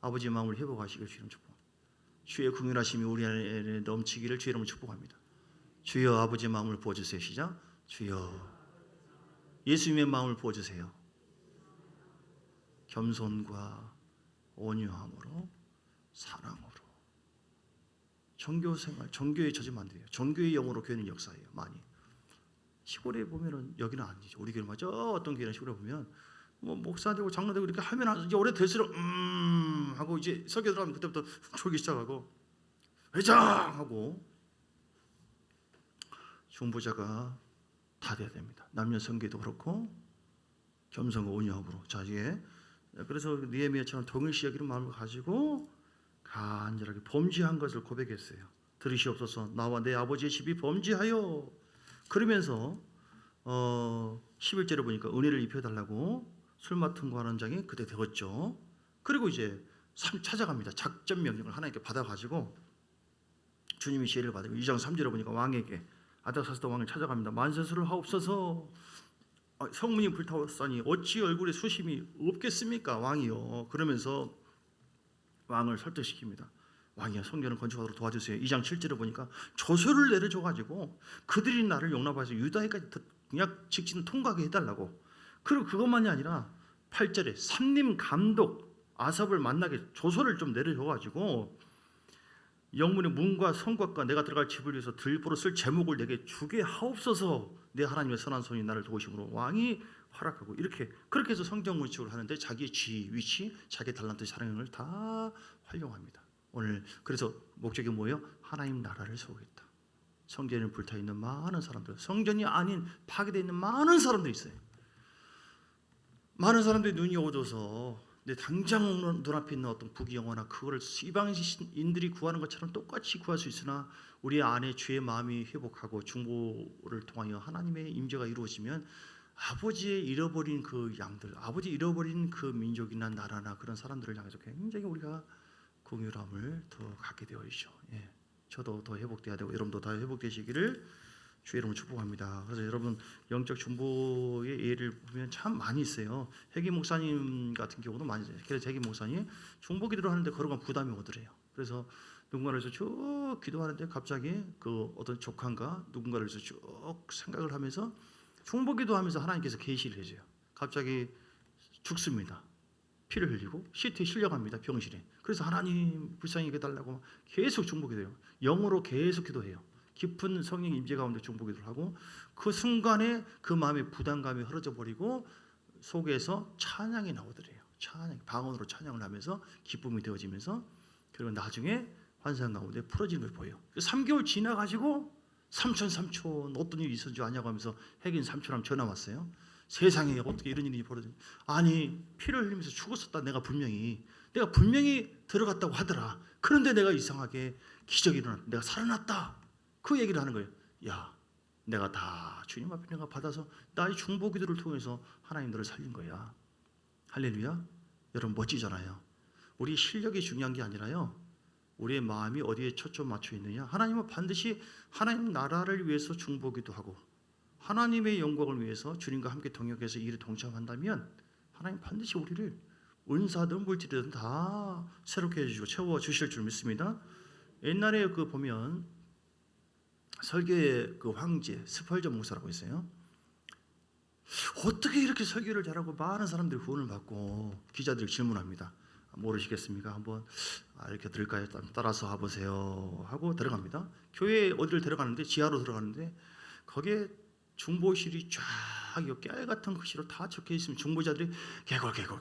아버지의 마음을 회복하시길 주님 축복합니다. 주의 긍휼하심이 우리 안에 넘치기를 주의 이름으로 축복합니다. 주여 아버지의 마음을 부어주세요. 시작. 주여 예수님의 마음을 부어주세요. 겸손과 온유함으로 사랑으로 종교생활, 종교에 젖으면 안 돼요. 종교의 영으로 교회는 역사해요. 많이 시골에 보면은 여기는 아니죠. 우리 교회 맞아. 어떤 교회는 시골에 보면 뭐 목사되고 장로되고 이렇게 하면 이제 오래될수록 하고 이제 설교 들어가면 그때부터 졸기 시작하고 회장하고 중보자가 다 돼야 됩니다. 남녀 성계도 그렇고 겸손과 온유함으로. 자 이게 그래서 느헤미야처럼 동일시 여기는 마음을 가지고 간절하게 범죄한 것을 고백했어요. 들으시옵소서 나와 내 아버지의 집이 범죄하여. 그러면서 11절에 보니까 은혜를 입혀달라고 술 맡은 거 하는 장이 그때 되었죠. 그리고 이제 찾아갑니다. 작전 명령을 하나님께 받아가지고 주님이 지혜를 받으고 2장 3절에 보니까 왕에게 아닥사스다 왕을 찾아갑니다. 만세수를 하옵소서. 성문이 불타왔으니 어찌 얼굴에 수심이 없겠습니까 왕이요. 그러면서 왕을 설득시킵니다. 왕이야 성전을 건축하도록 도와주세요. 2장 7절에 보니까 조서를 내려줘가지고 그들이 나를 용납해서 유다에까지 그냥 직진 통과하게 해달라고. 그리고 그것만이 아니라 8절에 삼림 감독 아삽을 만나게 조서를 좀 내려줘가지고 영문의 문과 성곽과 내가 들어갈 집을 위해서 들보로 쓸 제목을 내게 주게 하옵소서. 내 하나님의 선한 손이 나를 도우심으로 왕이 허락하고 이렇게 그렇게 해서 성전 건축을 하는데 자기의 지위, 위치, 자기의 달란트, 사랑을 다 활용합니다. 오늘 그래서 목적이 뭐예요? 하나님 나라를 세우겠다. 성전에 불타있는 많은 사람들, 성전이 아닌 파괴되어 있는 많은 사람들이 있어요. 많은 사람들이 눈이 어두워서 당장 눈앞에 있는 어떤 부귀영화나 그거를 이방인들이 구하는 것처럼 똑같이 구할 수 있으나 우리 안에 주의 마음이 회복하고 중보를 통하여 하나님의 임재가 이루어지면 아버지의 잃어버린 그 양들, 아버지 잃어버린 그 민족이나 나라나 그런 사람들을 향해서 굉장히 우리가 긍휼함을 더 갖게 되어 있죠. 예, 저도 더 회복돼야 되고 여러분도 다 회복되시기를 주의 이름으로 축복합니다. 그래서 여러분 영적 중보의 예를 보면 참 많이 있어요. 회기 목사님 같은 경우도 많이 있어요. 그래서 회기 목사님 중보 기도를 하는데 걸어가면 부담이 오더래요. 그래서 누군가를 해서 쭉 기도하는데 갑자기 그 어떤 조카인가 누군가를 해서 쭉 생각을 하면서 중보 기도하면서 하나님께서 계시를 해줘요. 갑자기 죽습니다. 피를 흘리고 시트에 실려갑니다. 병실에. 그래서 하나님 불쌍히 해달라고 계속 중보 기도해요. 영으로 계속 기도해요. 깊은 성령 임재 가운데 중보 기도를 하고 그 순간에 그 마음의 부담감이 흐려져 버리고 속에서 찬양이 나오더래요. 찬양, 방언으로 찬양을 하면서 기쁨이 되어지면서 그리고 나중에 환상 가운데 풀어지는 걸 보여요. 3개월 지나가지고 삼촌 어떤 일이 있었는지 아냐고 하면서 핵인 삼촌한테 전화 왔어요. 세상에 어떻게 이런 일이 벌어졌지? 아니 피를 흘리면서 죽었었다. 내가 분명히 들어갔다고 하더라. 그런데 내가 이상하게 기적이 일어났다. 내가 살아났다. 그 얘기를 하는 거예요. 야, 내가 다 주님 앞에 내가 받아서 나의 중보 기도를 통해서 하나님 너를 살린 거야. 할렐루야. 여러분 멋지잖아요. 우리 실력이 중요한 게 아니라요. 우리의 마음이 어디에 초점 맞춰 있느냐. 하나님은 반드시 하나님 나라를 위해서 중보 기도하고 하나님의 영광을 위해서 주님과 함께 동역해서 일에 동참한다면 하나님 반드시 우리를 은사든 물질이든 다 새롭게 해주시고 채워주실 줄 믿습니다. 옛날에 그 보면 설교의 그 황제 스펄전 목사라고 있어요. 어떻게 이렇게 설교를 잘하고 많은 사람들이 후원을 받고 기자들이 질문합니다. 모르시겠습니까? 한번 이렇게 들을까요? 따라서 와보세요 하고 들어갑니다. 교회 어디를 들어가는데 지하로 들어가는데 거기에 중보실이 쫙 깨알 같은 글씨로 다 적혀 있으면 중보자들이 개골 계속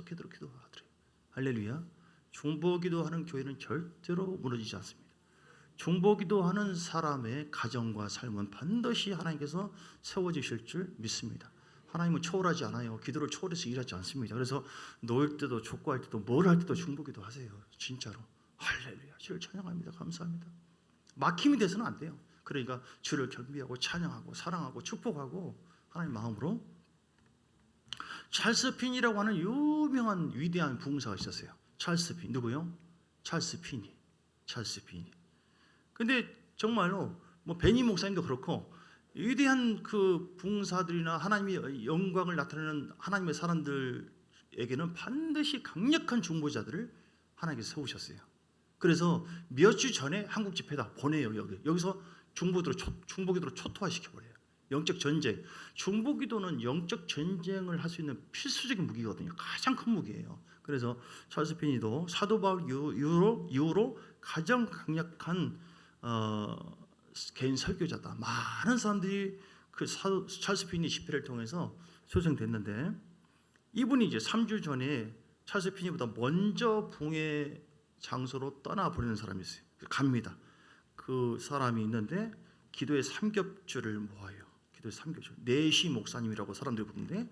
기도하더래요. 할렐루야. 중보 기도하는 교회는 절대로 무너지지 않습니다. 중보 기도하는 사람의 가정과 삶은 반드시 하나님께서 세워주실 줄 믿습니다. 하나님은 초월하지 않아요. 기도를 초월해서 일하지 않습니다. 그래서 놓을 때도 족구할 때도 뭘 할 때도 중보 기도하세요. 진짜로. 할렐루야. 주를 찬양합니다. 감사합니다. 막힘이 돼서는 안 돼요. 그러니까 주를 경배하고 찬양하고 사랑하고 축복하고 하나님 마음으로. 찰스 핀이라고 하는 유명한 위대한 부흥사가 있었어요. 찰스 피 누구요? 찰스 피니. 찰스 피니. 근데 정말로 뭐 베니 목사님도 그렇고 위대한 그 붕사들이나 하나님의 영광을 나타내는 하나님의 사람들에게는 반드시 강력한 중보자들을 하나님께서 세우셨어요. 그래서 몇 주 전에 한국 집회다 보내요. 여기서 중보기도로 초토화시켜 버려요. 영적 전쟁. 중보기도는 영적 전쟁을 할 수 있는 필수적인 무기거든요. 가장 큰 무기예요. 그래서 찰스 피니도 사도 바울 이후로 가장 강력한 개인 설교자다. 많은 사람들이 그 찰스 피니 집회를 통해서 소생됐는데, 이분이 이제 3주 전에 찰스 피니보다 먼저 붕의 장소로 떠나버리는 사람이 있어요. 갑니다. 그 사람이 있는데 기도의 삼겹줄을 모아요. 기도의 삼겹줄. 내시 목사님이라고 사람들이 부르는데,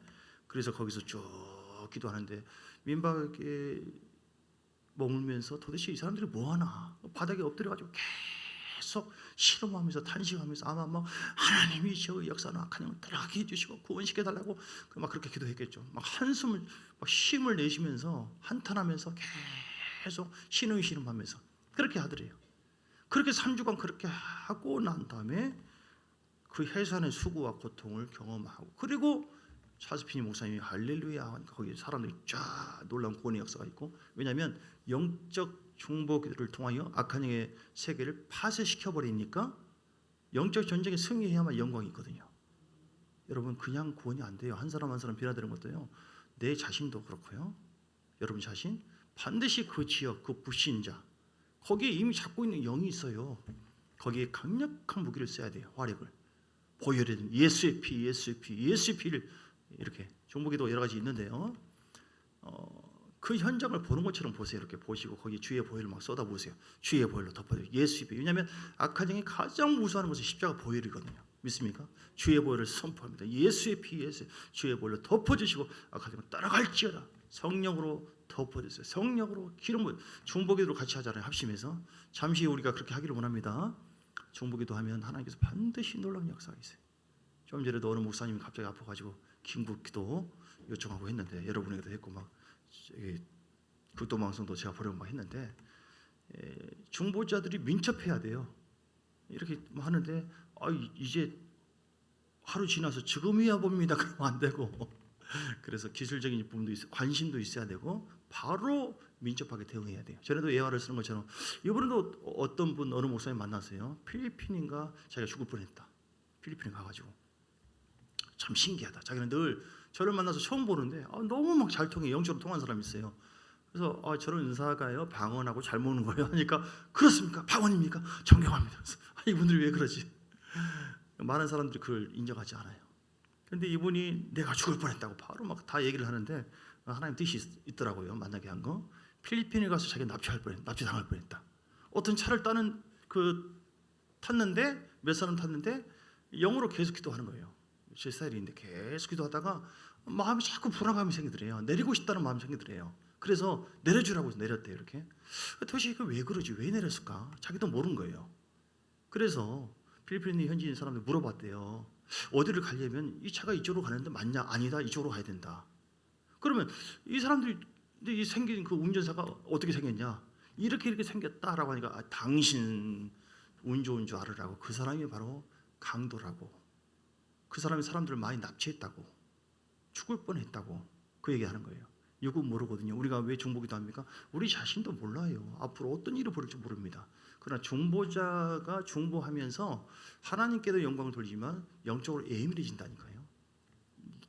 그래서 거기서 쭉 기도하는데 민박에 머물면서 도대체 이 사람들이 뭐하나, 바닥에 엎드려가지고 계속 실험하면서 탄식하면서 아마 막 하나님이 저 역사는 악한 영을 떠나게 해주시고 구원시켜달라고 막 그렇게 기도했겠죠. 막 한숨을 막 쉼을 내쉬면서 한탄하면서 계속 신음하면서 그렇게 하더래요. 그렇게 3주간 그렇게 하고 난 다음에 그 해산의 수고와 고통을 경험하고, 그리고 찰스 피니 목사님이 할렐루야 거기 사람들이 쫙 놀라운 구원의 역사가 있고, 왜냐하면 영적 중보기도를 통하여 악한 영의 세계를 파쇄시켜 버리니까 영적 전쟁에 승리해야만 영광이 있거든요. 여러분 그냥 구원이 안 돼요. 한 사람 한 사람 변화되는 것도요. 내 자신도 그렇고요. 여러분 자신 반드시 그 지역 그 불신자 거기에 이미 잡고 있는 영이 있어요. 거기에 강력한 무기를 써야 돼요. 화력을 보혈의 예수의 피를 이렇게 중보기도 여러 가지 있는데요. 그 현장을 보는 것처럼 보세요. 이렇게 보시고 거기 주의 보혈을 막 쏟아부으세요. 주의 보혈로 덮어요. 예수의 피. 왜냐하면 악한 영이 가장 무서워하는 것은 십자가 보혈이거든요. 믿습니까? 주의 보혈을 선포합니다. 예수의 피, 주의 보혈로 덮어주시고 악한 영을 따라갈지어다. 성령으로 덮어주세요. 성령으로 기름을 중보기도로 같이 하잖아요. 합심해서 잠시 우리가 그렇게 하기를 원합니다. 중보기도 하면 하나님께서 반드시 놀라운 역사가 있어요. 좀 전에도 어느 목사님이 갑자기 아파가지고 긴급기도 요청하고 했는데, 여러분에게도 했고 막 극동방송도 제가 보려고 막 했는데, 중보자들이 민첩해야 돼요. 이렇게 하는데 이제 하루 지나서 지금이야 봅니다. 그러면 안 되고 그래서 기술적인 부분도 관심도 있어야 되고 바로 민첩하게 대응해야 돼요. 전에도 예화를 쓰는 것처럼 이번에도 어떤 분 어느 목사님 만났어요. 필리핀인가 자기가 죽을 뻔했다. 필리핀에 가가지고 참 신기하다. 자기는 늘 저를 만나서 처음 보는데 너무 막 잘 통해 영적으로 통한 사람이 있어요. 그래서 저런 은사가요 방언하고 잘 모는 거예요. 하니까 그렇습니까? 방언입니까? 존경합니다. 이분들이 왜 그러지? 많은 사람들이 그걸 인정하지 않아요. 그런데 이분이 내가 죽을 뻔했다고 바로 막 다 얘기를 하는데 하나님 뜻이 있더라고요. 만나게 한 거. 필리핀에 가서 자기가 납치당할 뻔했다. 어떤 차를 탔는데 몇 사람 탔는데 영으로 계속 기도하는 거예요. 제 스타일인데 계속 기도하다가 마음이 자꾸 불안감이 생기더래요. 내리고 싶다는 마음이 생기더래요. 그래서 내려주라고 해서 내렸대요. 이렇게. 도대체 이거 왜 그러지? 왜 내렸을까? 자기도 모르는 거예요. 그래서 필리핀 현지인 사람들 물어봤대요. 어디를 가려면 이 차가 이쪽으로 가는데 맞냐? 아니다. 이쪽으로 가야 된다. 그러면 이 사람들이 이 생긴 그 운전사가 어떻게 생겼냐? 이렇게 생겼다라고 하니까 당신 운 좋은 줄 알으라고. 그 사람이 바로 강도라고. 그 사람이 사람들을 많이 납치했다고. 죽을 뻔했다고. 그 얘기하는 거예요. 이거 모르거든요. 우리가 왜 중보기도 합니까? 우리 자신도 몰라요. 앞으로 어떤 일이 벌일지 모릅니다. 그러나 중보자가 중보하면서 하나님께도 영광을 돌리지만 영적으로 예민해진다니까요.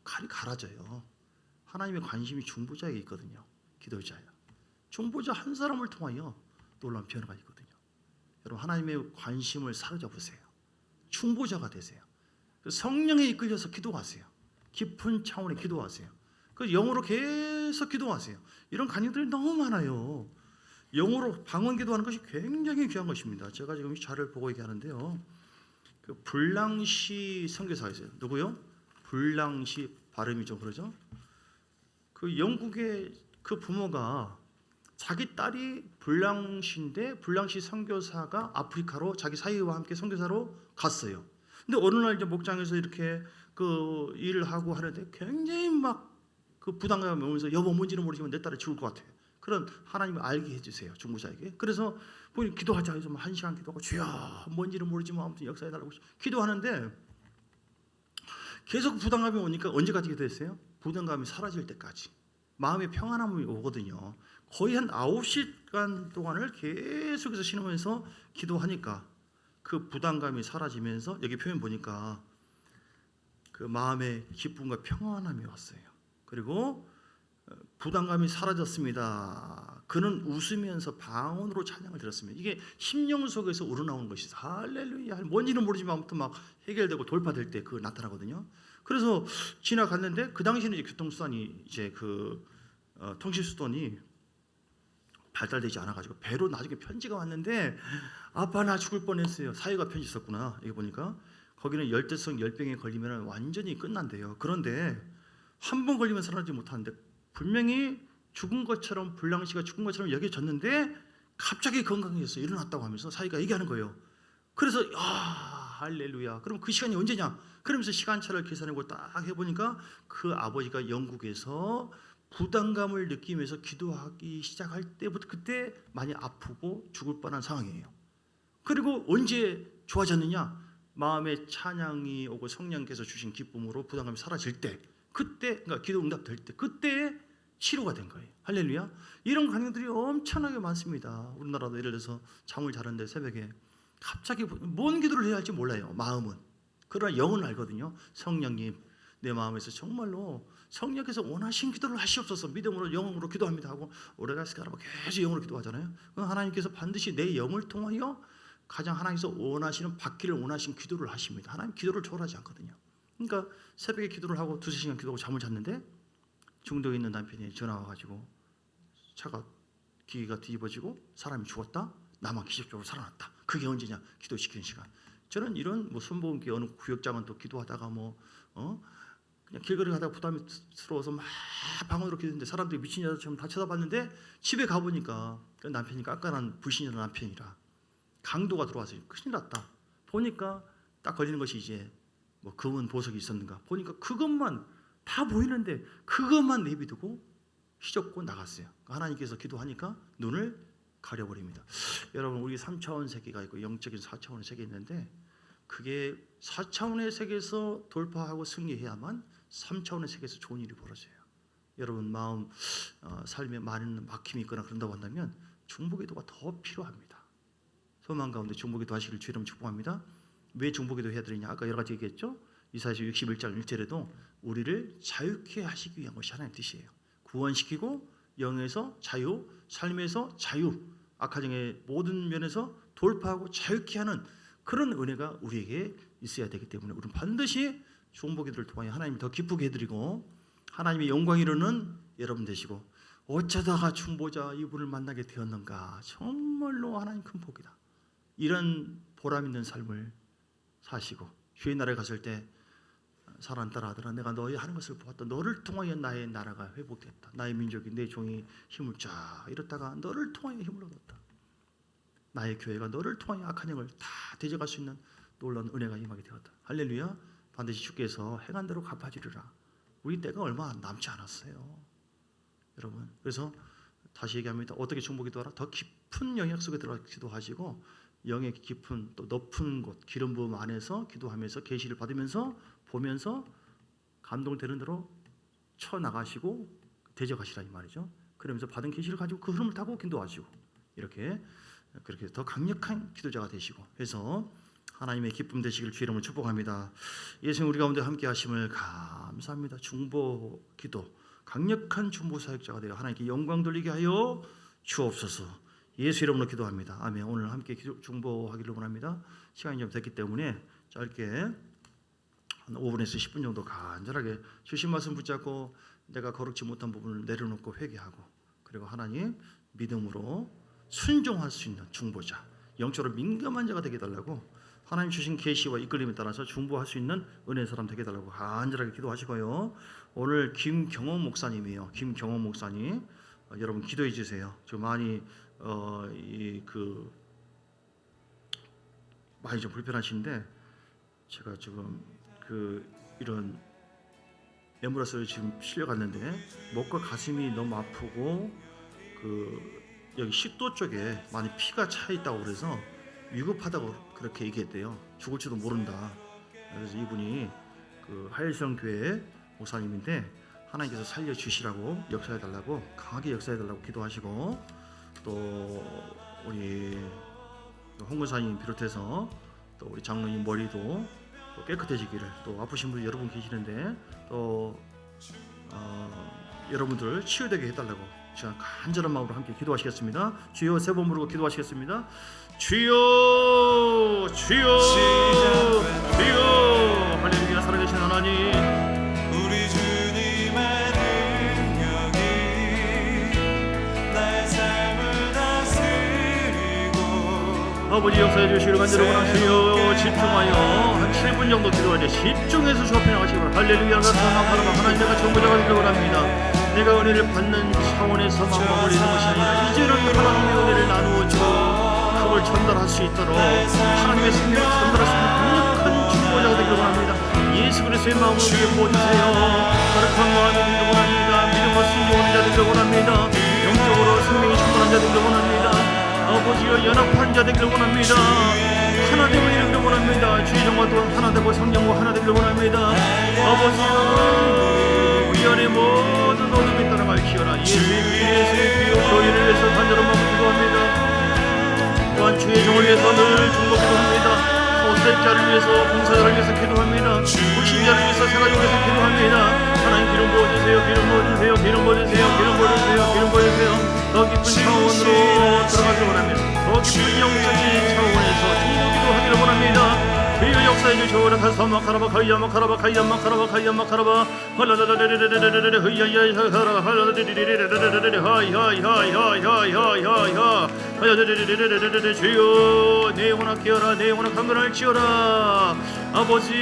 칼이 갈아져요. 하나님의 관심이 중보자에게 있거든요. 기도자야. 중보자 한 사람을 통하여 놀라운 변화가 있거든요. 여러분 하나님의 관심을 사로잡으세요. 중보자가 되세요. 성령에 이끌려서 기도하세요. 깊은 차원의 기도하세요. 그 영어로 계속 기도하세요. 이런 강의들이 너무 많아요. 영어로 방언 기도하는 것이 굉장히 귀한 것입니다. 제가 지금 이 자료를 보고 얘기하는데요. 그 블랑시 선교사가 있어요. 누구요? 블랑시 발음이 좀 그러죠? 그 영국의 그 부모가 자기 딸이 블랑시인데 블랑시 선교사가 아프리카로 자기 사위와 함께 선교사로 갔어요. 근데 어느 날 이제 목장에서 이렇게 그 일을 하고 하는데 굉장히 막 그 부담감이 오면서 여보 뭔지는 모르지만 내 딸이 죽을 것 같아. 그런 하나님을 알게 해주세요, 중보자에게. 그래서 보니 기도하자 해서 1시간 기도하고 주여 뭔지는 모르지만 아무튼 역사해달라고 기도하는데 계속 부담감이 오니까 언제까지 기도했어요? 부담감이 사라질 때까지. 마음의 평안함이 오거든요. 거의 한 9시간 동안을 계속해서 신으면서 기도하니까 그 부담감이 사라지면서 여기 표현 보니까 그 마음의 기쁨과 평안함이 왔어요. 그리고 부담감이 사라졌습니다. 그는 웃으면서 방언으로 찬양을 드렸습니다. 이게 심령 속에서 우러나오는 것이 할렐루야. 뭔지는 모르지만 아무튼 막 해결되고 돌파될 때 그 나타나거든요. 그래서 지나갔는데 그 당시에는 이제 교통수단이 이제 통신수단이 발달되지 않아가지고 배로 나중에 편지가 왔는데 아빠 나 죽을 뻔했어요. 사회가 편지 썼구나. 이거 보니까 거기는 열대성 열병에 걸리면 완전히 끝난대요. 그런데 한 번 걸리면 살아나지 못하는데 분명히 죽은 것처럼 불량씨가 죽은 것처럼 여겨졌는데 갑자기 건강해져서 일어났다고 하면서 사위가 얘기하는 거예요. 그래서 할렐루야. 그럼 그 시간이 언제냐? 그러면서 시간차를 계산하고 딱 해보니까 그 아버지가 영국에서 부담감을 느끼면서 기도하기 시작할 때부터 그때 많이 아프고 죽을 뻔한 상황이에요. 그리고 언제 좋아졌느냐? 마음의 찬양이 오고 성령께서 주신 기쁨으로 부담감이 사라질 때, 그때 그러니까 기도 응답될 때, 그때 치료가 된 거예요. 할렐루야. 이런 강령들이 엄청나게 많습니다. 우리나라도 예를 들어서 잠을 자는데 새벽에 갑자기 뭔 기도를 해야 할지 몰라요. 마음은. 그러나 영은 알거든요. 성령님 내 마음에서 정말로 성령께서 원하신 기도를 하시옵소서. 믿음으로 영으로 기도합니다 하고 오래가스가라고 계속 영으로 기도하잖아요. 하나님께서 반드시 내 영을 통하여 가장 하나님께서 원하시는 받기를 원하신 기도를 하십니다. 하나님 기도를 초월하지 않거든요. 그러니까 새벽에 기도를 하고 2-3시간 기도하고 잠을 잤는데 중독에 있는 남편이 전화 와가지고 차가 기계가 뒤집어지고 사람이 죽었다. 나만 기적적으로 살아났다. 그게 언제냐? 기도시키는 시간. 저는 이런 순복음교회 어느 구역장은 또 기도하다가 그냥 길거리 가다가 부담스러워서 막 방언으로 기도했는데 사람들이 미친 여자처럼 다 쳐다봤는데 집에 가보니까 그 남편이 깐깐한 불신자는 남편이라 강도가 들어와서 큰일 났다. 보니까 딱 걸리는 것이 이제 검은 보석이 있었는가 보니까 그것만 다 보이는데 그것만 내비두고 휘젓고 나갔어요. 하나님께서 기도하니까 눈을 가려버립니다. 여러분 우리 3차원 세계가 있고 영적인 4차원의 세계가 있는데 그게 4차원의 세계에서 돌파하고 승리해야만 3차원의 세계에서 좋은 일이 벌어져요. 여러분 마음 삶에 많은 막힘이 있거나 그런다고 한다면 중보기도가 더 필요합니다. 소망 가운데 중보기도 하시길 주의로 축복합니다. 왜 중보기도 해야 되느냐? 아까 여러 가지 얘기했죠. 이사야서 61장 1절에도 우리를 자유케 하시기 위한 것이 하나님의 뜻이에요. 구원시키고 영에서 자유, 삶에서 자유, 악화정의 모든 면에서 돌파하고 자유케 하는 그런 은혜가 우리에게 있어야 되기 때문에 우리는 반드시 중보기도를 통하여 하나님을 더 기쁘게 해드리고 하나님의 영광 이루는 여러분 되시고 어쩌다가 중보자 이분을 만나게 되었는가 정말로 하나님 큰 복이다. 이런 보람 있는 삶을 사시고 주의 나라에 갔을 때 사랑 따라 하더라 내가 너희 하는 것을 보았다. 너를 통하여 나의 나라가 회복됐다. 나의 민족이 내 종이 힘을 쫙 이뤘다가 너를 통하여 힘을 얻었다. 나의 교회가 너를 통하여 악한 영을 다 대적할 수 있는 놀라운 은혜가 임하게 되었다. 할렐루야. 반드시 주께서 행한 대로 갚아주리라. 우리 때가 얼마 남지 않았어요. 여러분 그래서 다시 얘기합니다. 어떻게 중보기도하라? 더 깊은 영역 속에 들어가 기도하시고 영의 깊은 또 높은 곳 기름 부음 안에서 기도하면서 계시를 받으면서 보면서 감동되는 대로 쳐나가시고 대적하시라 이 말이죠. 그러면서 받은 계시를 가지고 그 흐름을 타고 기도하시고 이렇게 그렇게 더 강력한 기도자가 되시고 해서 하나님의 기쁨 되시길 주의 이름으로 축복합니다. 예수님 우리 가운데 함께 하심을 감사합니다. 중보 기도 강력한 중보 사역자가 되어 하나님께 영광 돌리게 하여 주옵소서. 예수 이름으로 기도합니다. 아멘. 오늘 함께 중보하기를 원합니다. 시간이 좀 됐기 때문에 짧게 한 5분에서 10분 정도 간절하게 주신 말씀 붙잡고 내가 거룩지 못한 부분을 내려놓고 회개하고 그리고 하나님 믿음으로 순종할 수 있는 중보자 영적으로 민감한 자가 되게 해달라고 하나님 주신 계시와 이끌림에 따라서 중보할 수 있는 은혜의 사람 되게 해달라고 간절하게 기도하시고요. 오늘 김경호 목사님이에요. 김경호 목사님 여러분 기도해 주세요. 저 많이 많이 좀 불편하신데 제가 지금 이런 앰뷸런스를 지금 실려갔는데 목과 가슴이 너무 아프고 여기 식도 쪽에 많이 피가 차 있다고 그래서 위급하다고 그렇게 얘기했대요. 죽을지도 모른다. 그래서 이분이 하일성 교회 목사님인데 하나님께서 살려주시라고 역사해달라고 강하게 역사해달라고 기도하시고, 또 우리 홍근사님 비롯해서 또 우리 장로님 머리도 또 깨끗해지기를, 또 아프신 분 여러분 계시는데 또 여러분들 치유되게 해달라고 제가 간절한 마음으로 함께 기도하시겠습니다. 주여 세 번 부르고 기도하시겠습니다. 주여 주여 주여. 할렐루야. 살아계신 하나님, 우리 주님의 능력이 나의 삶을 다스리고 아버지 역사해 주시기를 간절히 원하시오. 집중하여 한 7분 정도 기도하자. 집중해서 주 앞에 나가시기 바랍니다. 할렐루야. 하나님, 내가 전부자가 되기를 원합니다. 내가 은혜를 받는 차원에서만 머무르는 것이 아니라 이제는 하나님의 은혜를 나누어주고 그걸 전달할 수 있도록 하나님의 생명을 전달할 수 있는 강력한 중보자가 되기를 원합니다. 예수 그리스도의 마음을 위해 부어주세요. 거룩한 마음이 되기를 원합니다. 믿음과 순종하는 자 되기를 원합니다. 영적으로 생명이 충만한 자 되기를 원합니다. 아버지여 연합한 자 되기를 원합니다. 하나 되고 이르기를 원합니다. 주의 정과 또 하나 되고 성령과 하나 되기를 원합니다. 아버지여 우리 안에 모든 어둠이 따라갈지어다. 예수의 피로 교회를 위해서 간절한 마음을 기도합니다. 또한 주의 종을 위해서 늘 중보 기도합니다. 소수자를 위해서, 봉사자를 위해서 기도합니다. 불신자를 위해서, 세가족을 위해서 기도합니다. 하나님 기름 부어주세요. 기름 부어주세요. 기름 부어주세요. 기름 부어주세요. 기름 부어주세요. 더 깊은 차원으로 들어가기를 원합니다. 더 깊은 영적인 차원에서 중보 기도하기를 원합니다. 주여 역사해 주시오라. 가사마 카라바 가이야마 카라바 가이야마 카라바 가이야마 카라바 할라라라라라라라라라 흐야야야하라 할라라라라라라라라 하이하이하이하이하이하이하이하 하야라라라라라라라. 주여 내 영혼아 깨어라. 내 영혼아 강건할지어라. 아버지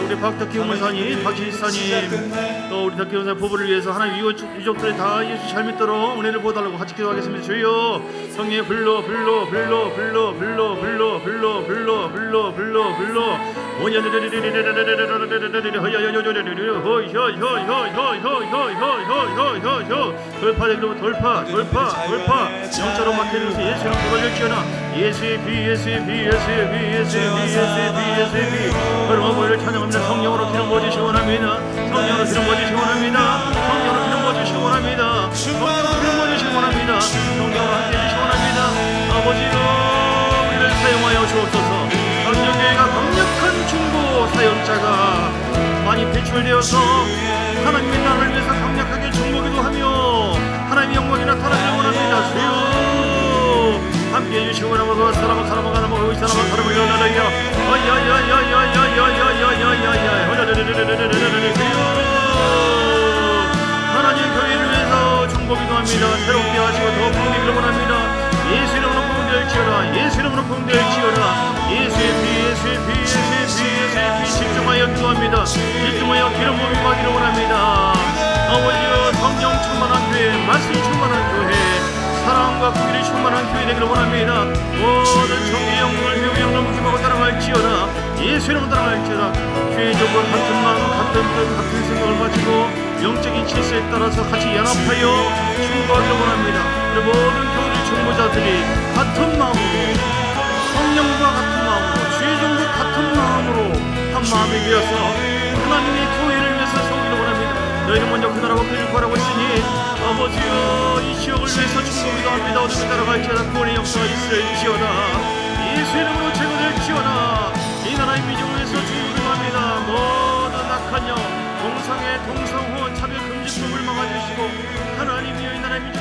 우리 박덕기 목사님, 박지사님, 또 우리 덕기 목사 부부를 위해서 하나님 유족들이 다 예수 잘 믿도록 은혜를 보달라고 같이 기도하겠습니다. 주여 성령의 불러 불러 불러 불러 불러 불러 불러 불러 불러 불러 불러 돌파되기로 돌파 영처럼 막혀있는 것을 예수랑 도달릴지어다. 예수의 비 예수의 비 예수의 비 예수의 비 예수의 비 예수의 비 그러므로 찬양합니다. 성령으로 기름 부어주시기 원합니다. 성령으로 기름 부어주시기 원합니다. 성령으로 기름 부어주시기 원합니다. 성령으로 기름 부어주시기 원합니다. 성령으로 함께 해주시기 원합니다. 아버지여 우리를 사용하여 주옵소서. 강력교회가 강력한 중보 사역자가 많이 배출되어서 하나님의 나라를 위해서 강력하게 중보기도 하며 하나님의 영광이 나타나기를 원합니다. 주여 함께해 주시고 원하고 사람아 사람아 가나마 의 사람아 사람을 열어라야 하나님 교회를 위해서 중보기도 합니다. 새롭게 하시고 더 부흥되기를 원합니다. 예수 이름으로 부흥될지어다. 예수 이름으로 부흥될지어다. 예수의 피 예수의 피 예수의 피 예수의 피 집중하여 기도합니다. 집중하여 기름 부음이 받기를 원합니다. 아버지여 성령 충만한 교회, 말씀 충만한 교회, 사랑과 공의를 충만한 교회 되기를 원합니다. 모든 정의 영광을 배우 영광을 묵임하고 따라갈지어다. 예수 이름으로 따라갈지어다. 교회적으로 같은 마음 같은 뜻 같은 생각을 가지고 영적인 질서에 따라서 같이 연합하여 중보하기를 원합니다. 그리고 모든 교회 중보자들이 같은 마음으로 성령과 같은 마음으로 주의 종과 같은 마음으로 한 마음이 되어서 하나님의 교회를 위해서 세우기를 원합니다. 너희는 먼저 그 나라와 그를 구하라고 했으니 아버지여 이 지역을 위해서 중보기도 합니다. 어둠이 따라갈지어다. 구원의 역사가 있을지어다. 예수 이름으로 제거될지어다. 이 나라의 민족을 위해서 중보기도 합니다. 모든 악한 영 동성애 동성혼 차별 금지법을 막아주시고 하나님이여 이 나라의 민족